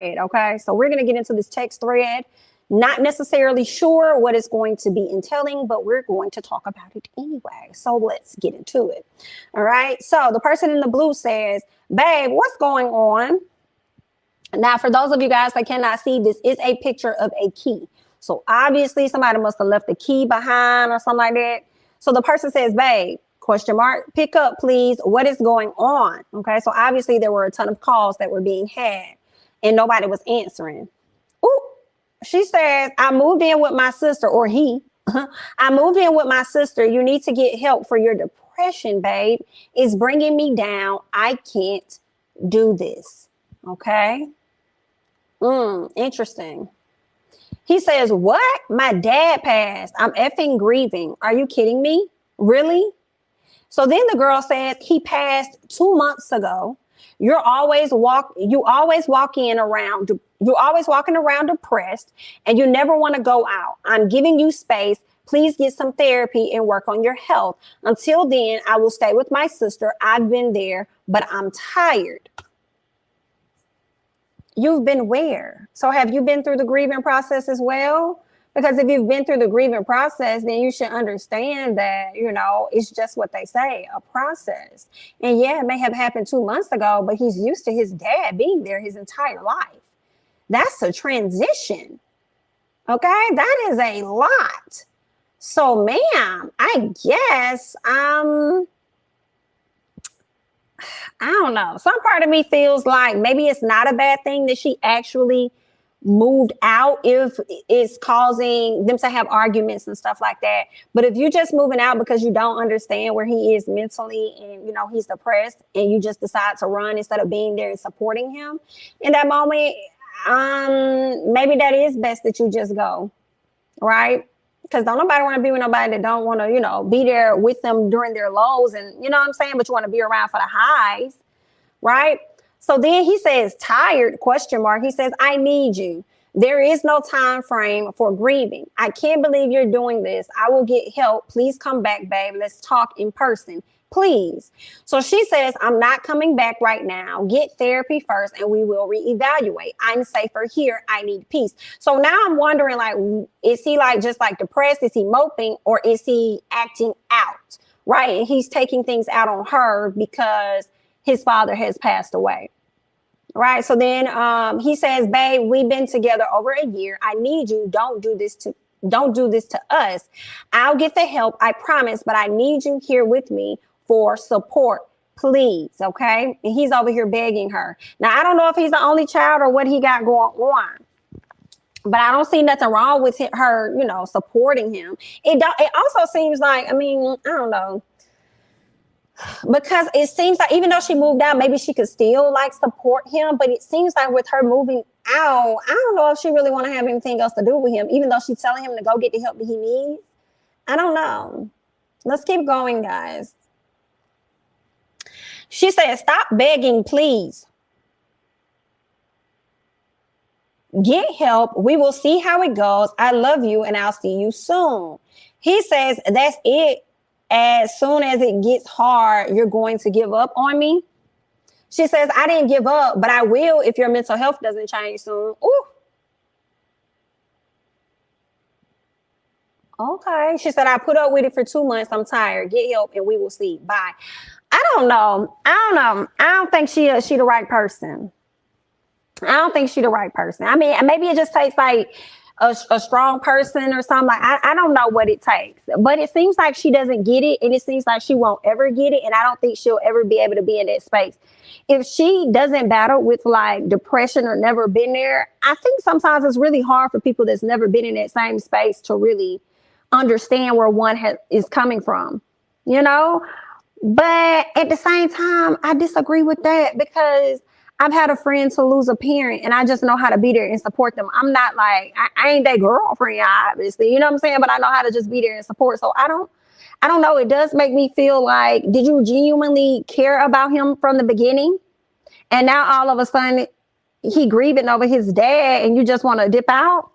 Okay, so we're going to get into this text thread. Not necessarily sure what it's going to be entailing, but we're going to talk about it anyway. So let's get into it. All right. So the person in the blue says, babe, what's going on? Now, for those of you guys that cannot see, this is a picture of a key. So obviously somebody must have left the key behind or something like that. So the person says, babe, question mark, pick up, please. What is going on? Okay. So obviously there were a ton of calls that were being had and nobody was answering. Ooh. She says, I moved in with my sister, or he. I moved in with my sister. You need to get help for your depression, babe. It's bringing me down. I can't do this. Okay. Interesting. He says, what? My dad passed. I'm effing grieving. Are you kidding me? Really? So then the girl says, he passed 2 months ago. You're always walking around depressed and you never want to go out. I'm giving you space. Please get some therapy and work on your health. Until then, I will stay with my sister. I've been there, but I'm tired. You've been where? So have you been through the grieving process as well? Because if you've been through the grieving process, then you should understand that, you know, it's just what they say, a process. And yeah, it may have happened 2 months ago, but he's used to his dad being there his entire life. That's a transition. Okay, that is a lot. So, ma'am, I guess, I don't know. Some part of me feels like maybe it's not a bad thing that she actually moved out if it's causing them to have arguments and stuff like that. But if you're just moving out because you don't understand where he is mentally and, you know, he's depressed and you just decide to run instead of being there and supporting him in that moment, maybe that is best that you just go, right? Because don't nobody want to be with nobody that don't want to, you know, be there with them during their lows and, you know what I'm saying? But you want to be around for the highs, right? So then he says, tired, question mark. He says, I need you. There is no time frame for grieving. I can't believe you're doing this. I will get help. Please come back, babe. Let's talk in person, please. So she says, I'm not coming back right now. Get therapy first and we will reevaluate. I'm safer here. I need peace. So now I'm wondering, like, is he like just like depressed? Is he moping or is he acting out? Right. And he's taking things out on her because his father has passed away. Right. So then he says, babe, we've been together over a year. I need you. Don't do this to us. I'll get the help. I promise. But I need you here with me for support, please. OK. And he's over here begging her. Now, I don't know if he's the only child or what he got going on. But I don't see nothing wrong with her, you know, supporting him. It also seems like, I mean, I don't know. Because it seems like even though she moved out, maybe she could still like support him. But it seems like with her moving out, I don't know if she really want to have anything else to do with him, even though she's telling him to go get the help that he needs. I don't know. Let's keep going, guys. She said, stop begging, please. Get help. We will see how it goes. I love you and I'll see you soon. He says, that's it. As soon as it gets hard, you're going to give up on me. She says, I didn't give up, but I will if your mental health doesn't change soon. Ooh. Okay. She said, I put up with it for 2 months. I'm tired. Get help and we will see. Bye. I don't know. I don't think she the right person. I don't think she the right person. I mean, maybe it just takes like a strong person or something. Like I don't know what it takes, but it seems like she doesn't get it, and it seems like she won't ever get it, and I don't think she'll ever be able to be in that space. If she doesn't battle with like depression or never been there, I think sometimes it's really hard for people that's never been in that same space to really understand where one is coming from, you know? But at the same time, I disagree with that because I've had a friend to lose a parent and I just know how to be there and support them. I'm not like, I ain't that girlfriend, obviously, you know what I'm saying? But I know how to just be there and support. So I don't know. It does make me feel like, did you genuinely care about him from the beginning? And now all of a sudden he grieving over his dad and you just want to dip out?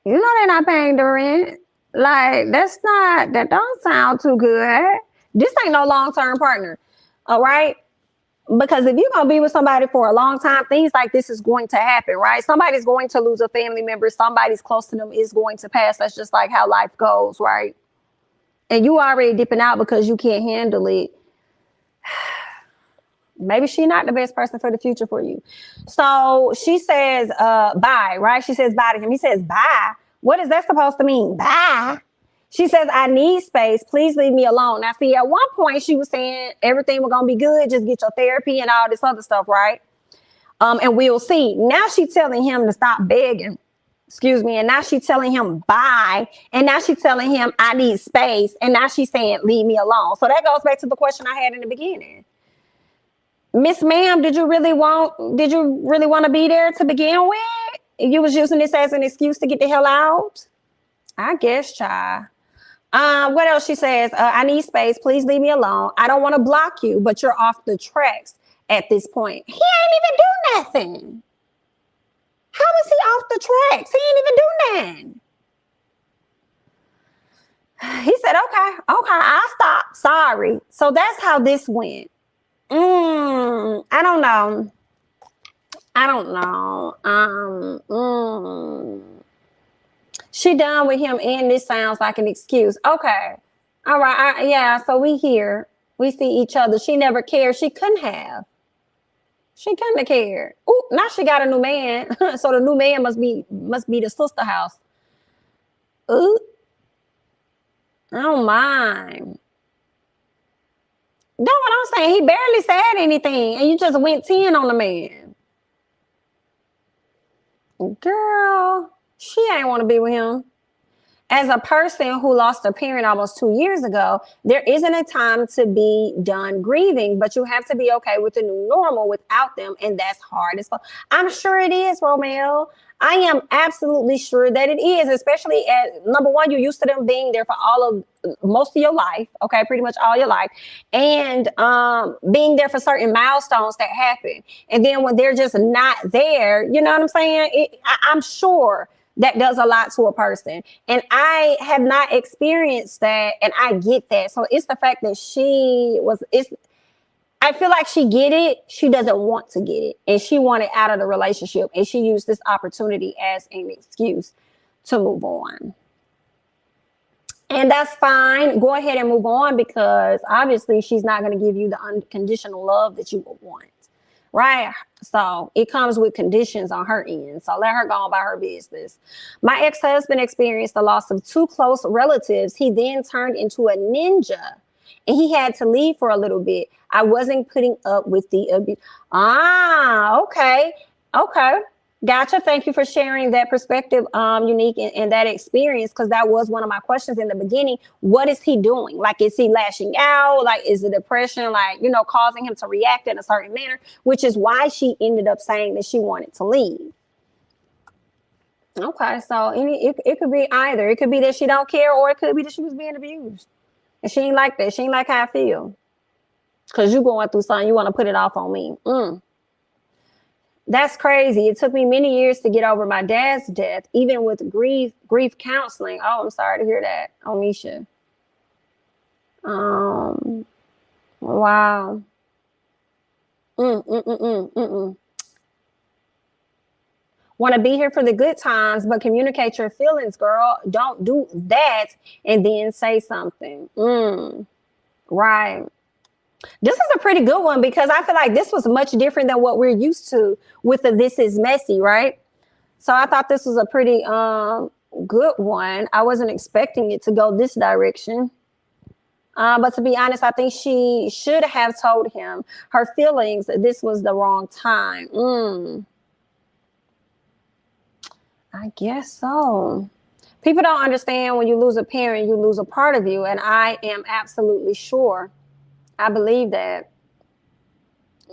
You know, they're not paying the rent. Like, that don't sound too good. This ain't no long-term partner. All right. Because if you're going to be with somebody for a long time, things like this is going to happen, right? Somebody's going to lose a family member. Somebody's close to them is going to pass. That's just like how life goes, right? And you already dipping out because you can't handle it. Maybe she's not the best person for the future for you. So she says, bye, right? She says bye to him. He says, bye. What is that supposed to mean? Bye. She says, I need space. Please leave me alone. Now, see, at one point she was saying everything was going to be good. Just get your therapy and all this other stuff, right? And we'll see. Now she's telling him to stop begging. Excuse me. And now she's telling him bye. And now she's telling him I need space. And now she's saying leave me alone. So that goes back to the question I had in the beginning. Miss Ma'am, did you really want to be there to begin with? You was using this as an excuse to get the hell out? I guess, child. What else she says? I need space. Please leave me alone. I don't want to block you, but you're off the tracks at this point. He ain't even do nothing. How is he off the tracks? He ain't even do nothing. He said, okay, I'll stop. Sorry. So that's how this went. I don't know. She done with him, and this sounds like an excuse. Okay. All right. Yeah. So we here. We see each other. She never cared. She couldn't have. She couldn't have cared. Ooh, now she got a new man. So the new man must be the sister house. Ooh. I don't mind. That's what I'm saying. He barely said anything, and you just went 10 on the man. Girl. She ain't want to be with him. As a person who lost a parent almost 2 years ago, there isn't a time to be done grieving, but you have to be okay with the new normal without them. And that's hard as well. I'm sure it is, Romeo. I am absolutely sure that it is, especially at number one, you're used to them being there for most of your life. Okay. Pretty much all your life. And being there for certain milestones that happen. And then when they're just not there, you know what I'm saying? I'm sure that does a lot to a person. And I have not experienced that. And I get that. So it's the fact that I feel like she get it. She doesn't want to get it. And she wanted out of the relationship. And she used this opportunity as an excuse to move on. And that's fine. Go ahead and move on, because obviously she's not going to give you the unconditional love that you would want. Right? So it comes with conditions on her end. So let her go on about her business. My ex-husband experienced the loss of 2 close relatives. He then turned into a ninja, and he had to leave for a little bit. I wasn't putting up with the abuse. Okay. Gotcha. Thank you for sharing that perspective, Unique, and that experience, because that was one of my questions in the beginning. What is he doing? Like, is he lashing out? Like, is the depression, like, causing him to react in a certain manner, which is why she ended up saying that she wanted to leave. Okay, so it could be either. It could be that she don't care, or it could be that she was being abused. And she ain't like that. She ain't like how I feel. Because you going through something, you want to put it off on me. That's crazy. It took me many years to get over my dad's death, even with grief counseling. Oh, I'm sorry to hear that, Omisha. Wow. Want to be here for the good times, but communicate your feelings, girl. Don't do that and then say something. Right. This is a pretty good one, because I feel like this was much different than what we're used to with the This Is Messy, right? So I thought this was a pretty good one. I wasn't expecting it to go this direction. But to be honest, I think she should have told him her feelings. This was the wrong time. I guess so. People don't understand when you lose a parent, you lose a part of you. And I am absolutely sure. I believe that.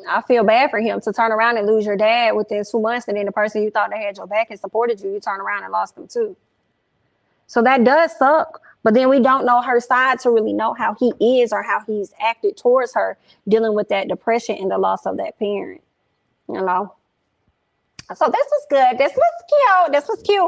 I feel bad for him to turn around and lose your dad within 2 months, and then the person you thought that had your back and supported you, you turn around and lost them too. So that does suck. But then we don't know her side to really know how he is or how he's acted towards her, dealing with that depression and the loss of that parent. So this was good. This was cute.